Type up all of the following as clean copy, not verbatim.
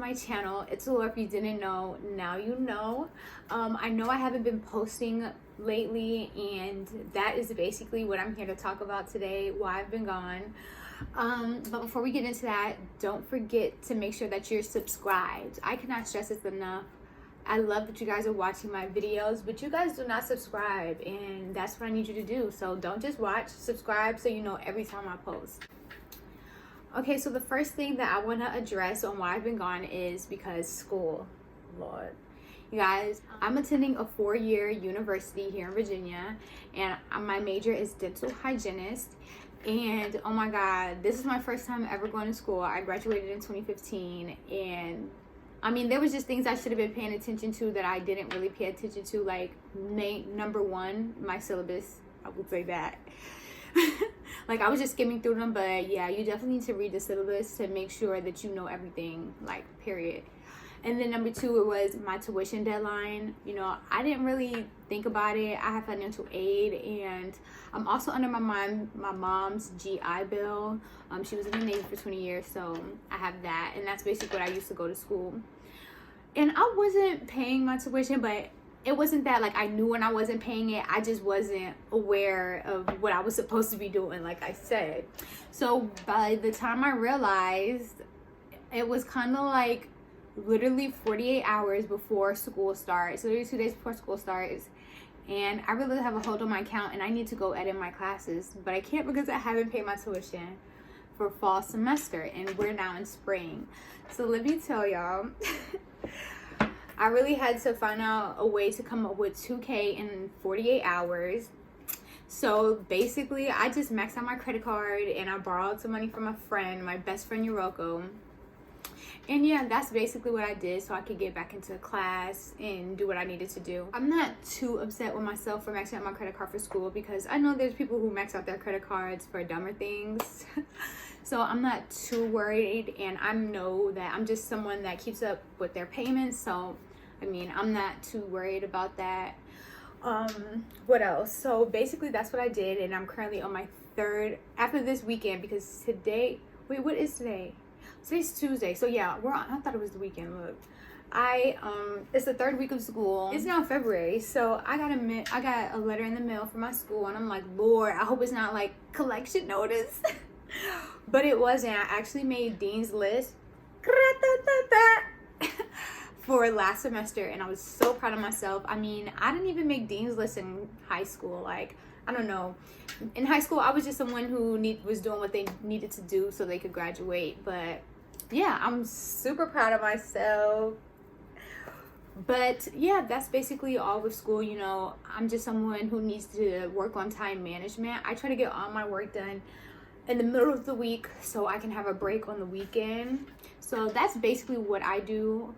my channel. It's sAllure. If you didn't know, now you know. I know I haven't been posting lately, and that is basically what I'm here to talk about today, why I've been gone. But before we get into that, don't forget to make sure that you're subscribed. I cannot stress this enough. I love that you guys are watching my videos, but you guys do not subscribe, and that's what I need you to do. So don't just watch, subscribe so you know every time I post. Okay, so the first thing that I want to address on why I've been gone is because school. Lord. You guys, I'm attending a 4-year university here in Virginia, and my major is dental hygienist. And oh my God, this is my first time ever going to school. I graduated in 2015, and I mean, there was just things I should have been paying attention to that I didn't really pay attention to, like number one, my syllabus. I would say that. Like, I was just skimming through them, but yeah, you definitely need to read the syllabus to make sure that you know everything, like, period. And then number two, it was my tuition deadline. You know, I didn't really think about it. I have financial aid, and I'm also under my mom's GI Bill. She was in the Navy for 20 years, so I have that, and that's basically what I used to go to school. And I wasn't paying my tuition, but it wasn't that, like, I knew when I wasn't paying it. I just wasn't aware of what I was supposed to be doing, like I said. So by the time I realized, it was kind of like literally 48 hours before school starts, literally 2 days before school starts, and I really have a hold on my account, and I need to go edit my classes, but I can't because I haven't paid my tuition for fall semester, and we're now in spring. So let me tell y'all, I really had to find out a way to come up with $2K in 48 hours. So basically, I just maxed out my credit card, and I borrowed some money from a friend, my best friend Yoroko. And yeah, that's basically what I did so I could get back into class and do what I needed to do. I'm not too upset with myself for maxing out my credit card for school, because I know there's people who max out their credit cards for dumber things. So I'm not too worried, and I know that I'm just someone that keeps up with their payments. So, I mean, I'm not too worried about that. What else? So basically that's what I did, and I'm currently on my third, after this weekend, because today, wait, what is today? Today's Tuesday, so yeah, I thought it was the weekend. Look, it's the third week of school. It's now February, so I got a letter in the mail from my school, and I'm like, Lord, I hope it's not like collection notice. But it wasn't. I actually made Dean's List for last semester, and I was so proud of myself. I mean, I didn't even make Dean's List in high school. Like, I don't know. In high school, I was just someone who was doing what they needed to do so they could graduate. But yeah, I'm super proud of myself. But yeah, that's basically all with school. You know, I'm just someone who needs to work on time management. I try to get all my work done in the middle of the week so I can have a break on the weekend. So that's basically what I do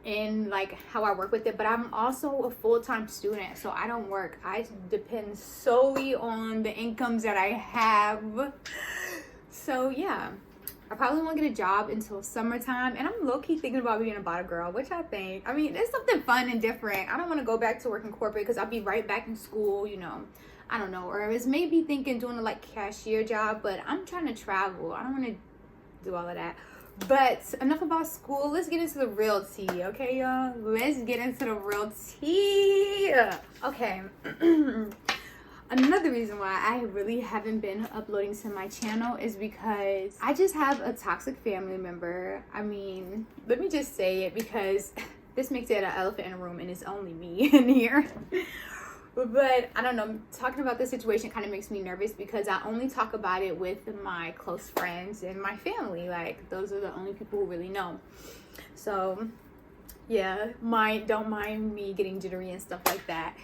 and like how I work with it. But I'm also a full-time student, so I don't work. I depend solely on the incomes that I have. So yeah, I probably won't get a job until summertime, and I'm low-key thinking about being a bottle girl. What y'all think? I mean, it's something fun and different. I don't want to go back to working corporate because I'll be right back in school, you know. I don't know. Or it's maybe thinking doing a like cashier job, but I'm trying to travel. I don't want to do all of that. But enough about school. Let's get into the real tea, okay, y'all? Let's get into the real tea. Okay. Another reason why I really haven't been uploading to my channel is because I just have a toxic family member. I mean, let me just say it, because this makes it an elephant in the room, and it's only me in here. But I don't know, talking about this situation kind of makes me nervous because I only talk about it with my close friends and my family. Like, those are the only people who really know. So yeah, don't mind me getting jittery and stuff like that.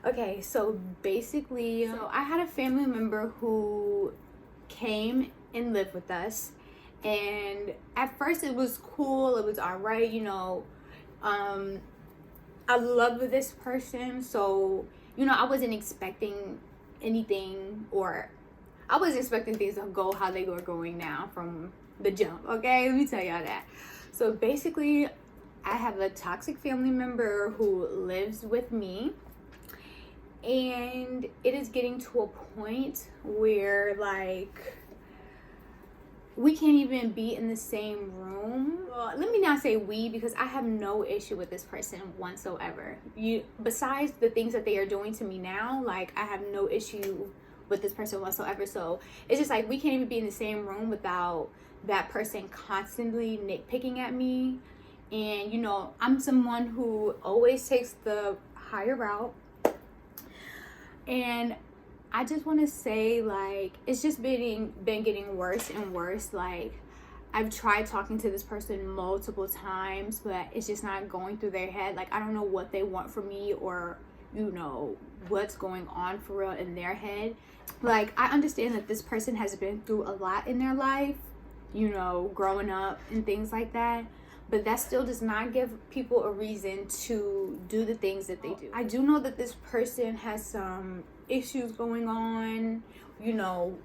Okay, so basically, I had a family member who came and lived with us, and at first it was cool, it was all right, you know. I love this person, so you know, I wasn't expecting anything, or I was expecting things to go how they were going now from the jump. Okay, let me tell y'all that. So basically, I have a toxic family member who lives with me, and it is getting to a point where, like, we can't even be in the same room. Well, let me not say we, because I have no issue with this person whatsoever. Besides the things that they are doing to me now, like, I have no issue with this person whatsoever. So it's just like we can't even be in the same room without that person constantly nitpicking at me. And you know, I'm someone who always takes the higher route, and I just want to say, like, it's just been getting worse and worse. Like, I've tried talking to this person multiple times, but it's just not going through their head. Like, I don't know what they want from me, or, you know, what's going on for real in their head. Like, I understand that this person has been through a lot in their life, you know, growing up and things like that. But that still does not give people a reason to do the things that they do. I do know that this person has some issues going on, you know,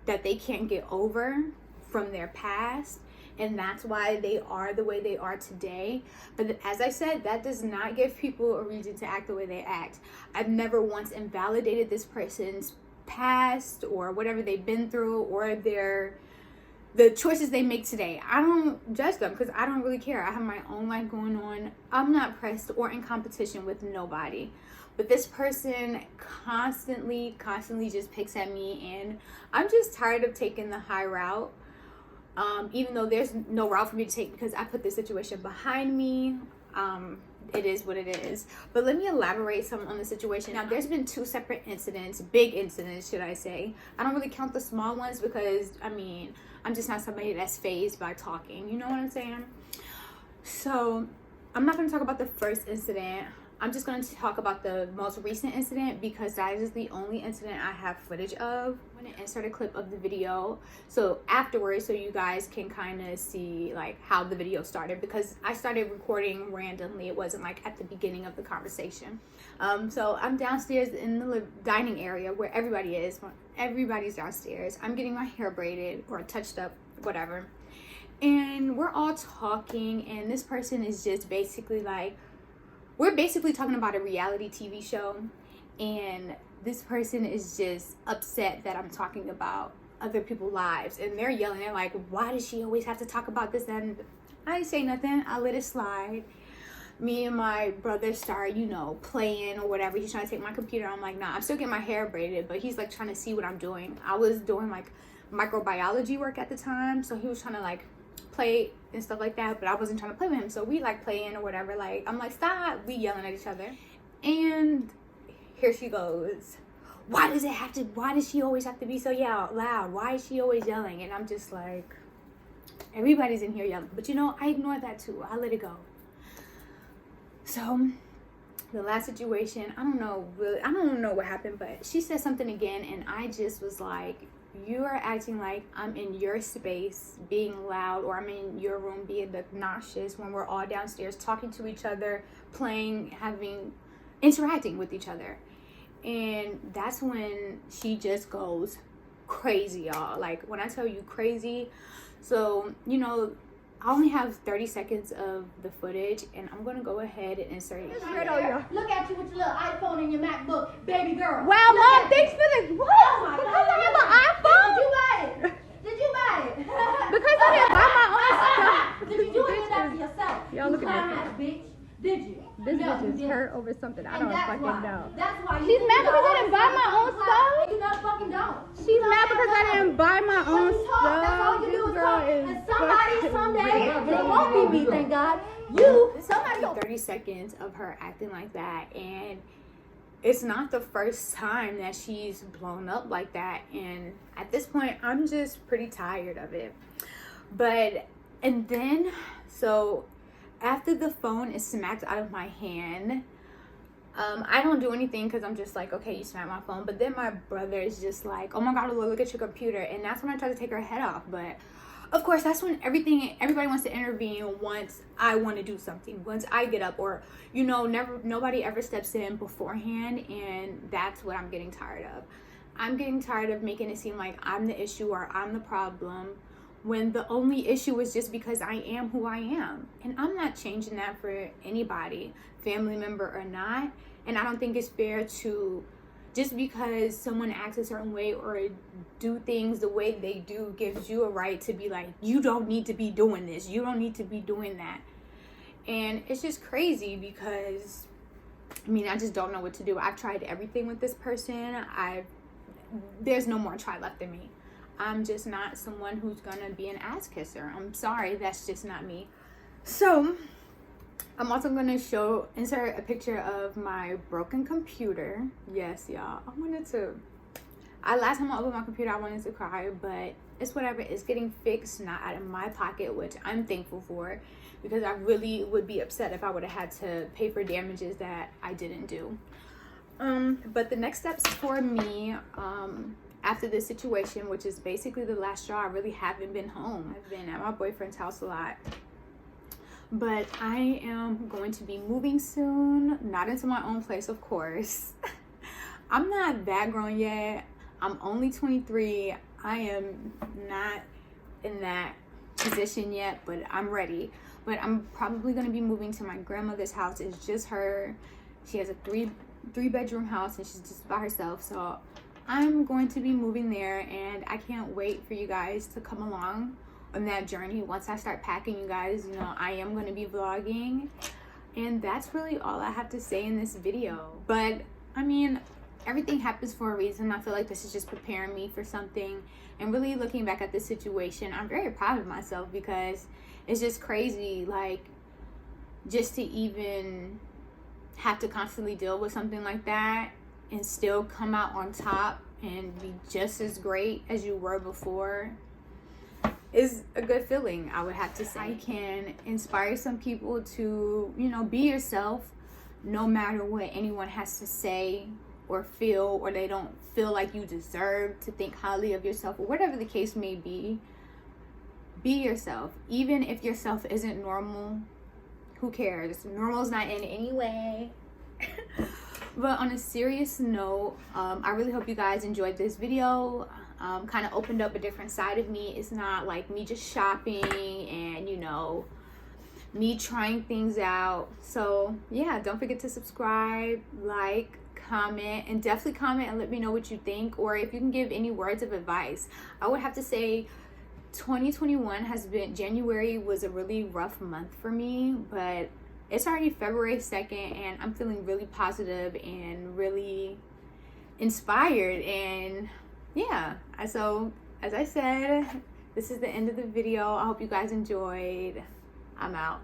that they can't get over from their past, and that's why they are the way they are today. But as I said, that does not give people a reason to act the way they act. I've never once invalidated this person's past or whatever they've been through, or the choices they make today. I don't judge them because I don't really care. I have my own life going on. I'm not pressed or in competition with nobody. But this person constantly just picks at me, and I'm just tired of taking the high route. Even though there's no route for me to take because I put this situation behind me. It is what it is. But let me elaborate some on the situation. Now, there's been 2 separate incidents, big incidents, should I say. I don't really count the small ones because, I mean, I'm just not somebody that's fazed by talking. You know what I'm saying? So, I'm not going to talk about the first incident. I'm just going to talk about the most recent incident because that is the only incident I have footage of. I'm going to insert a clip of the video so afterwards, so you guys can kind of see like how the video started, because I started recording randomly. It wasn't like at the beginning of the conversation. So I'm downstairs in the dining area where everybody is. Everybody's downstairs. I'm getting my hair braided or touched up, whatever. And we're all talking, and this person is just basically like, we're basically talking about a reality TV show, and this person is just upset that I'm talking about other people's lives, and they're yelling. They're like, why does she always have to talk about this? And I didn't say nothing. I let it slide. Me and my brother start, you know, playing or whatever. He's trying to take my computer. I'm like, nah, I'm still getting my hair braided, but he's like trying to see what I'm doing. I was doing like microbiology work at the time, so he was trying to like play and stuff like that, but I wasn't trying to play with him. So we like playing or whatever. Like, I'm like, stop. We yelling at each other, and here she goes. Why does she always have to be so loud? Why is she always yelling? And I'm just like, everybody's in here yelling, but you know, I ignore that too. I let it go. So the last situation, I don't know what happened, but she said something again, and I just was like, you are acting like I'm in your space being loud, or I'm in your room being obnoxious when we're all downstairs talking to each other, playing, interacting with each other. And that's when she just goes crazy, y'all. Like, when I tell you crazy. So, you know, I only have 30 seconds of the footage, and I'm gonna go ahead and insert it here. Look at you with your little iPhone and your MacBook, baby girl. Wow, Mom, thanks for the what? Oh my Because God. I have an iPhone? Did you buy it? Because I didn't buy my own stuff. Did you do it that for yourself? Y'all look at this. Bitch. Did you? This No, bitch you is didn't. hurt over something I And don't that's fucking why. know. That's why you She's think mad you because I always didn't buy my own talk, stuff? and you not fucking don't. She's mad because I didn't buy my own But you talk, stuff. that's all you do This is girl talk. is And somebody fucking someday, and it ridiculous. won't be me, thank God. Somebody 30 seconds of her acting like that, and it's not the first time that she's blown up like that. And at this point, I'm just pretty tired of it. And then so after the phone is smacked out of my hand, I don't do anything because I'm just like, okay, you smacked my phone. But then my brother is just like, oh my God, look at your computer. And that's when I try to take her head off. But of course, that's when everybody wants to intervene once I want to do something, once I get up, or, you know, nobody ever steps in beforehand. And that's what I'm getting tired of. I'm getting tired of making it seem like I'm the issue or I'm the problem, when the only issue is just because I am who I am. And I'm not changing that for anybody, family member or not. And I don't think it's fair to just because someone acts a certain way or do things the way they do gives you a right to be like, you don't need to be doing this, you don't need to be doing that. And it's just crazy because I mean, I just don't know what to do. I've tried everything with this person. There's no more try left in me. I'm just not someone who's gonna be an ass kisser. I'm sorry, that's just not me. So I'm also gonna insert a picture of my broken computer. Yes, y'all. Last time I opened my computer, I wanted to cry, but it's whatever. It's getting fixed, not out of my pocket, which I'm thankful for, because I really would be upset if I would have had to pay for damages that I didn't do. But the next steps for me, after this situation, which is basically the last straw, I really haven't been home. I've been at my boyfriend's house a lot. But I am going to be moving soon. Not into my own place, of course. I'm not that grown yet. I'm only 23. I am not in that position yet, but I'm ready. But I'm probably going to be moving to my grandmother's house. It's just her. She has a three-bedroom house, and she's just by herself. So I'm going to be moving there, and I can't wait for you guys to come along on that journey. Once I start packing, you guys, you know, I am going to be vlogging, and that's really all I have to say in this video. But I mean, everything happens for a reason. I feel like this is just preparing me for something, and really looking back at this situation, I'm very proud of myself, because it's just crazy, like, just to even have to constantly deal with something like that and still come out on top and be just as great as you were before is a good feeling, I would have to say. I can inspire some people to, you know, be yourself no matter what anyone has to say or feel, or they don't feel like you deserve to think highly of yourself, or whatever the case may be. Be yourself. Even if yourself isn't normal, who cares? Normal's not in any way. But on a serious note, I really hope you guys enjoyed this video. Kind of opened up a different side of me. It's not like me just shopping and, you know, me trying things out. So yeah, don't forget to subscribe, like, comment, and definitely comment and let me know what you think, or if you can give any words of advice. I would have to say 2021 January was a really rough month for me, but it's already February 2nd, and I'm feeling really positive and really inspired. And yeah, so as I said, this is the end of the video. I hope you guys enjoyed. I'm out.